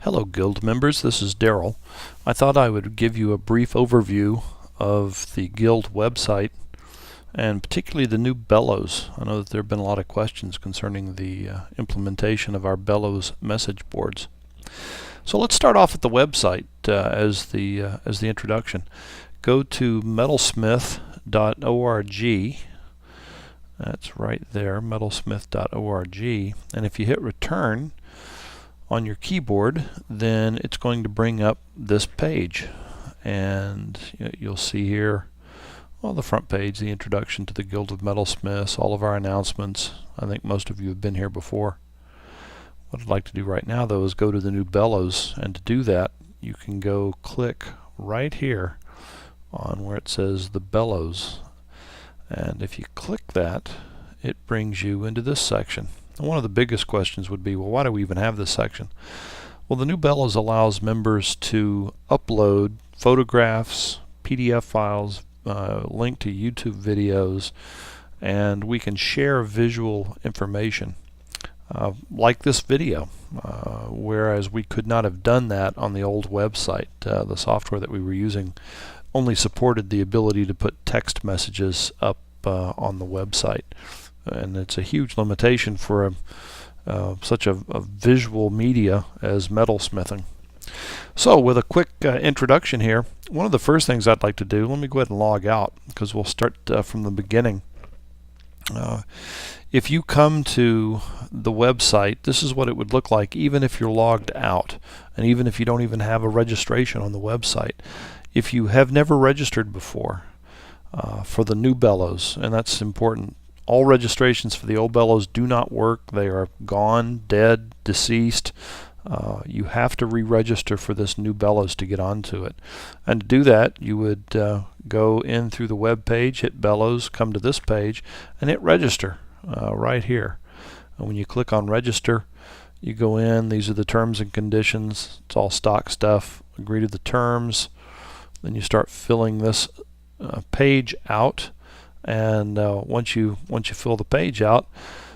Hello Guild members, this is Daryl. I thought I would give you a brief overview of the Guild website and particularly the new Bellows. I know that there have been a lot of questions concerning the implementation of our Bellows message boards. So let's start off at the website as the introduction. Go to metalsmith.org. That's right there, metalsmith.org, and if you hit return on your keyboard, then it's going to bring up this page, and you'll see here, well, the front page, the introduction to the Guild of Metalsmiths, all of our announcements. I think most of you have been here before. What I'd like to do right now though is go to the new Bellows, and to do that you can go click right here on where it says the Bellows, and if you click that, it brings you into this section. And one of the biggest questions would be, well, why do we even have this section? Well, the new Bellows allows members to upload photographs, PDF files, link to YouTube videos, and we can share visual information like this video, whereas we could not have done that on the old website. The software that we were using only supported the ability to put text messages up on the website, and it's a huge limitation for such a visual media as metalsmithing. So with a quick introduction here, one of the first things I'd like to do, let me go ahead and log out because we'll start from the beginning. If you come to the website, this is what it would look like even if you're logged out, and even if you don't even have a registration on the website. If you have never registered before for the new Bellows, and that's important, all registrations for the old Bellows do not work. They are gone, dead, deceased. You have to re-register for this new Bellows to get onto it. And to do that, you would go in through the web page, hit Bellows, come to this page, and hit register right here. And when you click on register, you go in, these are the terms and conditions. It's all stock stuff. Agree to the terms. Then you start filling this page out, and once you fill the page out,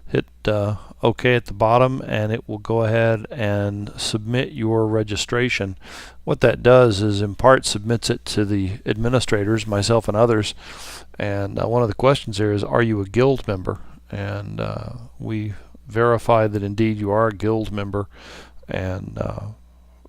hit OK at the bottom, and it will go ahead and submit your registration. What that does is in part submits it to the administrators, myself and others, and one of the questions there is, are you a guild member? And we verify that indeed you are a guild member and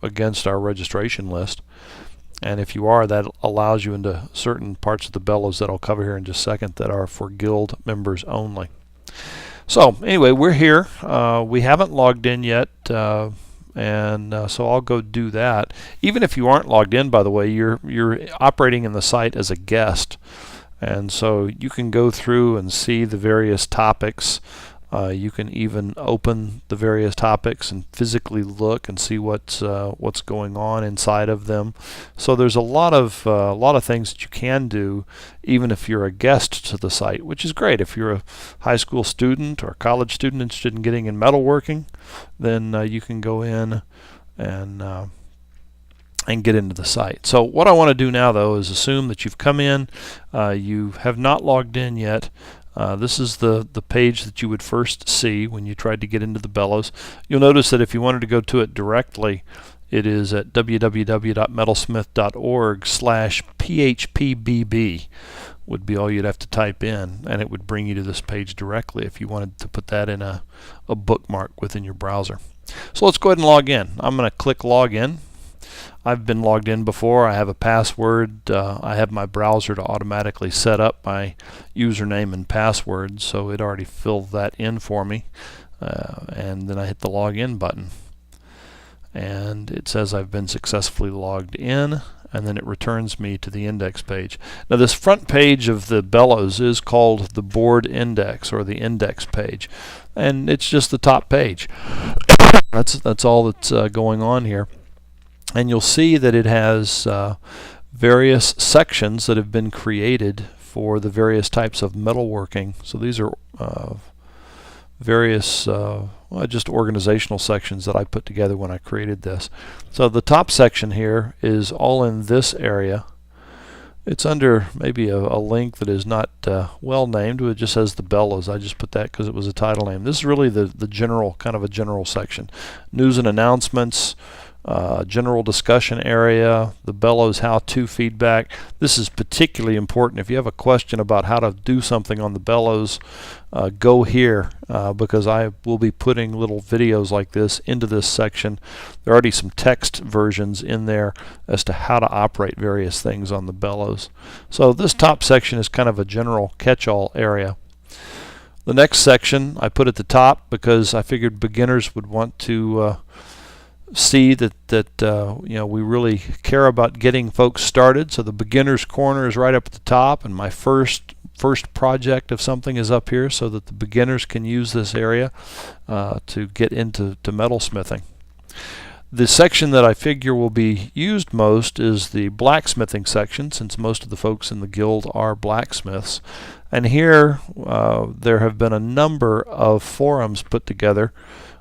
against our registration list. And if you are, that allows you into certain parts of the Bellows that I'll cover here in just a second that are for guild members only. So anyway, we're here. We haven't logged in yet, so I'll go do that. Even if you aren't logged in, by the way, you're operating in the site as a guest, and so you can go through and see the various topics. You can even open the various topics and physically look and see what's going on inside of them. So there's a lot of things that you can do even if you're a guest to the site, which is great. If you're a high school student or a college student interested in getting in metalworking, then you can go in and get into the site. So what I want to do now though is assume that you've come in, you have not logged in yet. This is the page that you would first see when you tried to get into the Bellows. You'll notice that if you wanted to go to it directly, it is at www.metalsmith.org/phpbb would be all you'd have to type in, and it would bring you to this page directly if you wanted to put that in a bookmark within your browser. So let's go ahead and log in. I'm going to click login. I've been logged in before. I have a password. I have my browser to automatically set up my username and password, so it already filled that in for me. And then I hit the login button, and it says I've been successfully logged in, and then it returns me to the index page. Now this front page of the Bellows is called the board index, or the index page, and it's just the top page. That's all that's going on here. And you'll see that it has various sections that have been created for the various types of metalworking. So these are various just organizational sections that I put together when I created this. So the top section here is all in this area. It's under maybe a link that is not well named. It just says the Bellows. I just put that because it was a title name. This is really the general, kind of a general section. News and announcements, general discussion area, the Bellows how-to feedback. This is particularly important. If you have a question about how to do something on the Bellows, go here because I will be putting little videos like this into this section. There are already some text versions in there as to how to operate various things on the Bellows. So this top section is kind of a general catch-all area. The next section I put at the top because I figured beginners would want to see that you know, we really care about getting folks started. So the beginner's corner is right up at the top, and my first project of something is up here so that the beginners can use this area to get into metalsmithing. The section that I figure will be used most is the blacksmithing section, since most of the folks in the guild are blacksmiths. And here there have been a number of forums put together: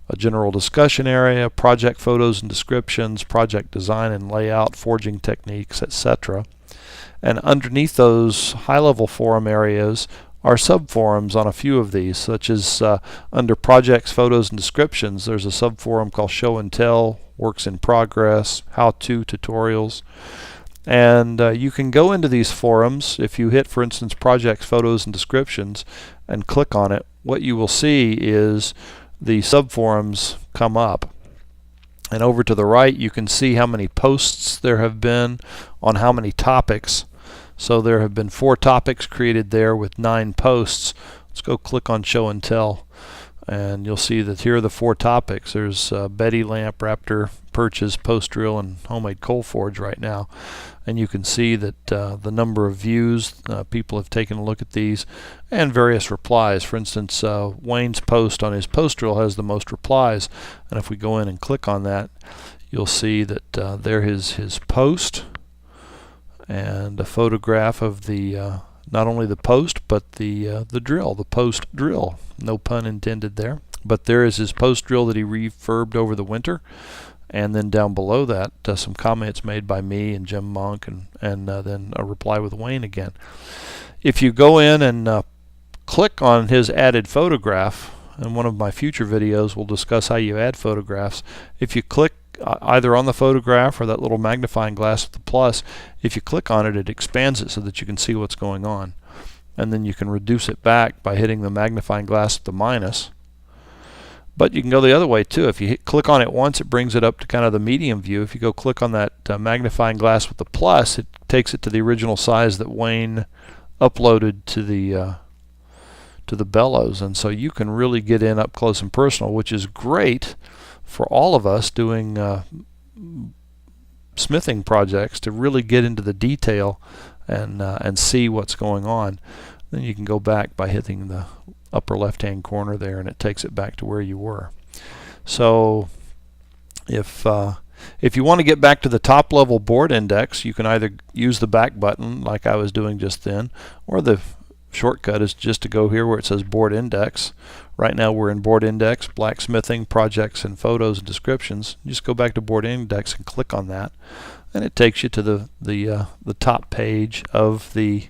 a general discussion area, project photos and descriptions, project design and layout, forging techniques, etc. And underneath those high-level forum areas are subforums on a few of these, such as under projects, photos, and descriptions, there's a subforum called Show and Tell, Works in Progress, How-To Tutorials. And you can go into these forums. If you hit, for instance, projects, photos, and descriptions and click on it, what you will see is the subforums come up. And over to the right you can see how many posts there have been on how many topics. So there have been 4 topics created there with 9 posts. Let's go click on Show and Tell, and you'll see that here are the 4 topics. There's Betty Lamp, Raptor, Perches, Post Drill, and Homemade Coal Forge right now. And you can see that the number of views, people have taken a look at these, and various replies. For instance, Wayne's post on his post drill has the most replies, and if we go in and click on that, you'll see that there is his post and a photograph of the not only the post but the drill, the post drill. No pun intended there. But there is his post drill that he refurbed over the winter. And then down below that, some comments made by me and Jim Monk, and then a reply with Wayne again. If you go in and click on his added photograph, and one of my future videos will discuss how you add photographs. If you click either on the photograph or that little magnifying glass with the plus, if you click on it, it expands it so that you can see what's going on. And then you can reduce it back by hitting the magnifying glass with the minus. But you can go the other way too. If you click on it once, it brings it up to kind of the medium view. If you go click on that magnifying glass with the plus, it takes it to the original size that Wayne uploaded to the Bellows. And so you can really get in up close and personal, which is great for all of us doing smithing projects, to really get into the detail and see what's going on. Then you can go back by hitting the upper left hand corner there, and it takes it back to where you were. So if you want to get back to the top level board index, you can either use the back button like I was doing just then, or the shortcut is just to go here where it says board index. Right now we're in board index, blacksmithing, projects, and photos and descriptions. Just go back to board index and click on that, and it takes you to the top page of the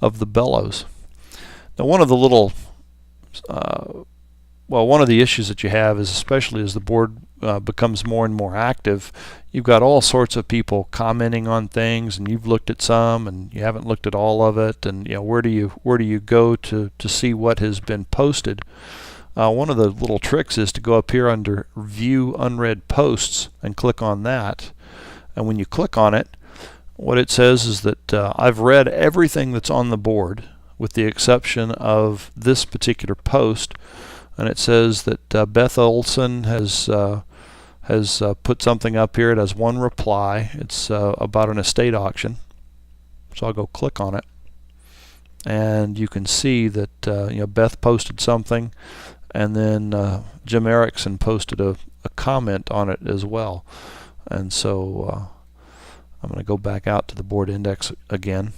Bellows. Now, one of the one of the issues that you have is, especially as the board becomes more and more active, you've got all sorts of people commenting on things, and you've looked at some and you haven't looked at all of it, and where do you go to see what has been posted? One of the little tricks is to go up here under View Unread Posts and click on that. And when you click on it, what it says is that I've read everything that's on the board with the exception of this particular post, and it says that Beth Olson has put something up here. It has one reply. It's about an estate auction. So I'll go click on it, and you can see that Beth posted something, and then Jim Erickson posted a comment on it as well. And so I'm going to go back out to the board index again.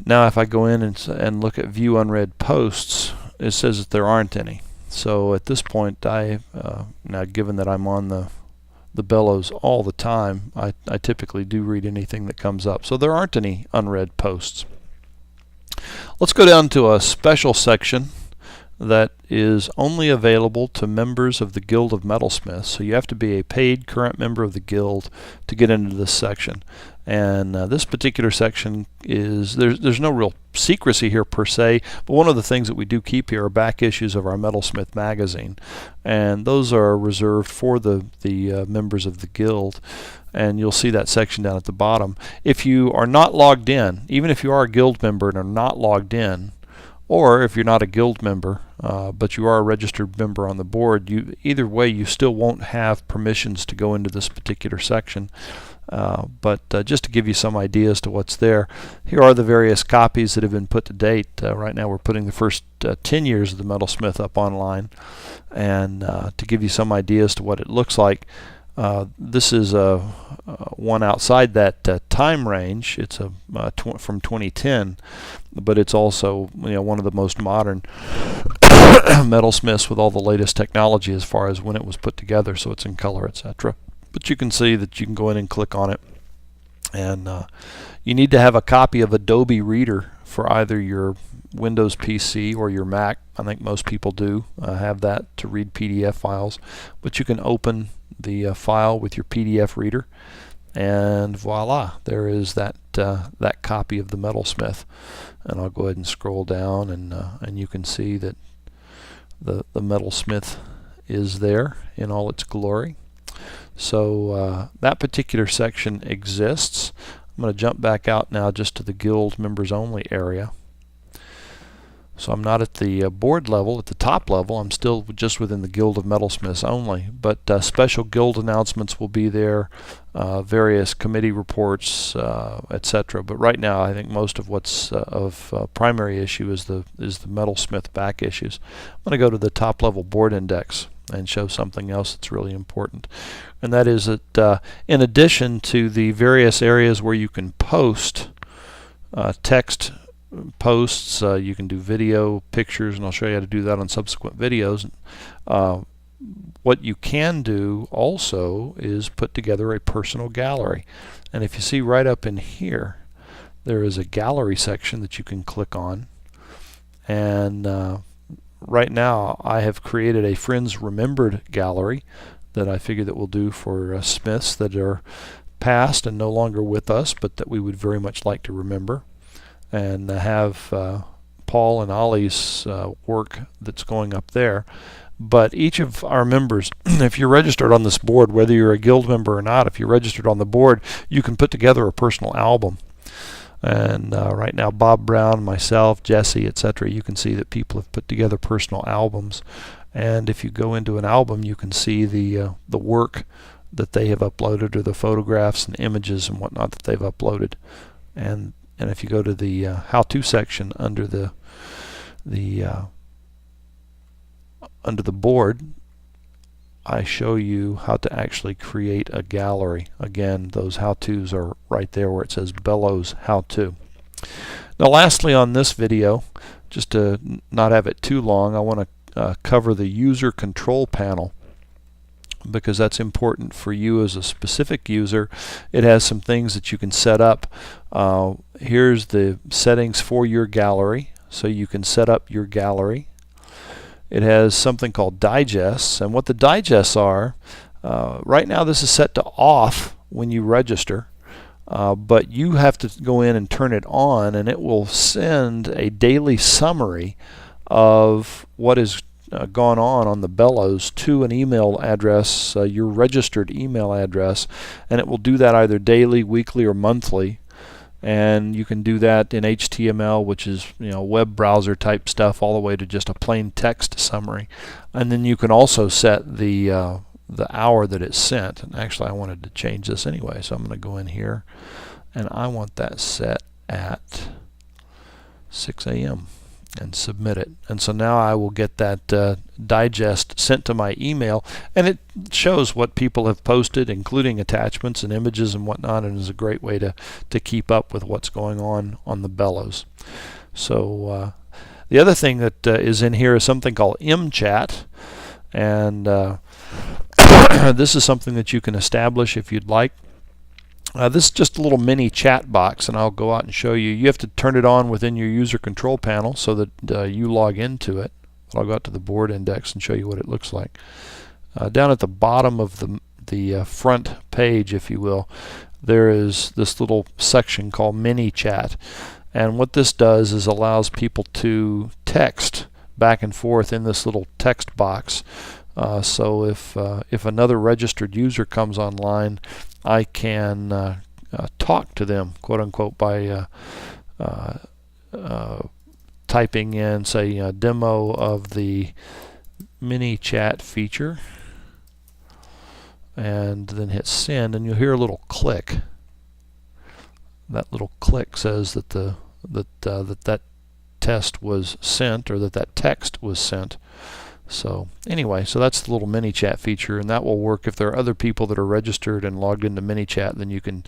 Now if I go in and look at View Unread Posts, it says that there aren't any. So at this point, now given that I'm on the Bellows all the time, I typically do read anything that comes up. So there aren't any unread posts. Let's go down to a special section, that is only available to members of the Guild of Metalsmiths. So you have to be a paid current member of the Guild to get into this section. And this particular section is, there's no real secrecy here per se, but one of the things that we do keep here are back issues of our Metalsmith magazine, and those are reserved for the members of the Guild. And you'll see that section down at the bottom. If you are not logged in, even if you are a Guild member and are not logged in, or if you're not a Guild member but you are a registered member on the board, either way you still won't have permissions to go into this particular section. But just to give you some ideas to what's there, here are the various copies that have been put to date. Right now we're putting the first 10 years of the Metalsmith up online, and to give you some ideas to what it looks like, this is one outside that time range. It's from 2010, but it's also one of the most modern Metalsmiths with all the latest technology as far as when it was put together, so it's in color, etc. But you can see that you can go in and click on it, and you need to have a copy of Adobe Reader for either your Windows PC or your Mac. I think most people do have that to read PDF files, but you can open the file with your PDF reader, and voila, there is that copy of the Metalsmith. And I'll go ahead and scroll down, and you can see that the Metalsmith is there in all its glory. So that particular section exists. I'm going to jump back out now just to the Guild members only area. So I'm not at the board level, at the top level. I'm still just within the Guild of Metalsmiths only. But special Guild announcements will be there, various committee reports, etc. But right now, I think most of what's of primary issue is the Metalsmith back issues. I'm going to go to the top level board index and show something else that's really important. And that is that in addition to the various areas where you can post text posts, you can do video, pictures, and I'll show you how to do that on subsequent videos. What you can do also is put together a personal gallery. And if you see right up in here, there is a gallery section that you can click on. And right now I have created a Friends Remembered gallery that I figure that we'll do for Smiths that are past and no longer with us, but that we would very much like to remember, and have Paul and Ollie's work that's going up there. But each of our members, if you're registered on this board, whether you're a Guild member or not, if you're registered on the board, you can put together a personal album. And right now, Bob Brown, myself, Jesse, etc., you can see that people have put together personal albums. And if you go into an album, you can see the work that they have uploaded, or the photographs and images and whatnot that they've uploaded. And if you go to the how-to section under the board, I show you how to actually create a gallery. Again, those how-tos are right there where it says Bellows How-To. Now lastly on this video, just to not have it too long, I want to cover the user control panel, because that's important for you as a specific user. It has some things that you can set up. Here's the settings for your gallery, so you can set up your gallery. It has something called digests, and what the digests are, right now this is set to off when you register, but you have to go in and turn it on, and it will send a daily summary of what has gone on the Bellows to an email address, your registered email address, and it will do that either daily, weekly, or monthly. And you can do that in HTML, which is web browser type stuff, all the way to just a plain text summary. And then you can also set the hour that it's sent. And actually, I wanted to change this anyway, so I'm going to go in here, and I want that set at 6 a.m. and submit it. And so now I will get that digest sent to my email, and it shows what people have posted, including attachments and images and whatnot, and is a great way to keep up with what's going on the Bellows. So the other thing that is in here is something called mChat, and this is something that you can establish if you'd like. This is just a little mini chat box, and I'll go out and show you. You have to turn it on within your user control panel so that you log into it. But I'll go out to the board index and show you what it looks like. Down at the bottom of the front page, if you will, there is this little section called Mini Chat. And what this does is allows people to text back and forth in this little text box. So if another registered user comes online, I can talk to them, quote unquote, by typing in, say, a demo of the mini chat feature, and then hit send, and you'll hear a little click. That little click says that that test was sent, or that text was sent. So anyway, so that's the little mini chat feature, and that will work if there are other people that are registered and logged into mini chat. Then you can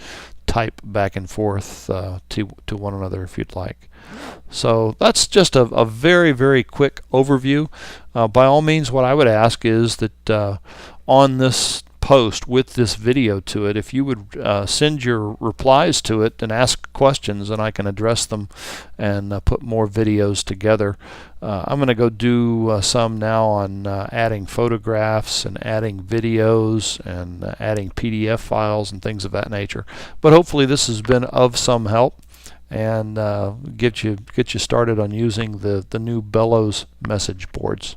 type back and forth to one another if you'd like. So that's just a very, very quick overview. By all means, what I would ask is that on this post with this video to it, if you would send your replies to it and ask questions, and I can address them and put more videos together. I'm going to go do some now on adding photographs and adding videos and adding PDF files and things of that nature. But hopefully this has been of some help and get you started on using the new Bellows message boards.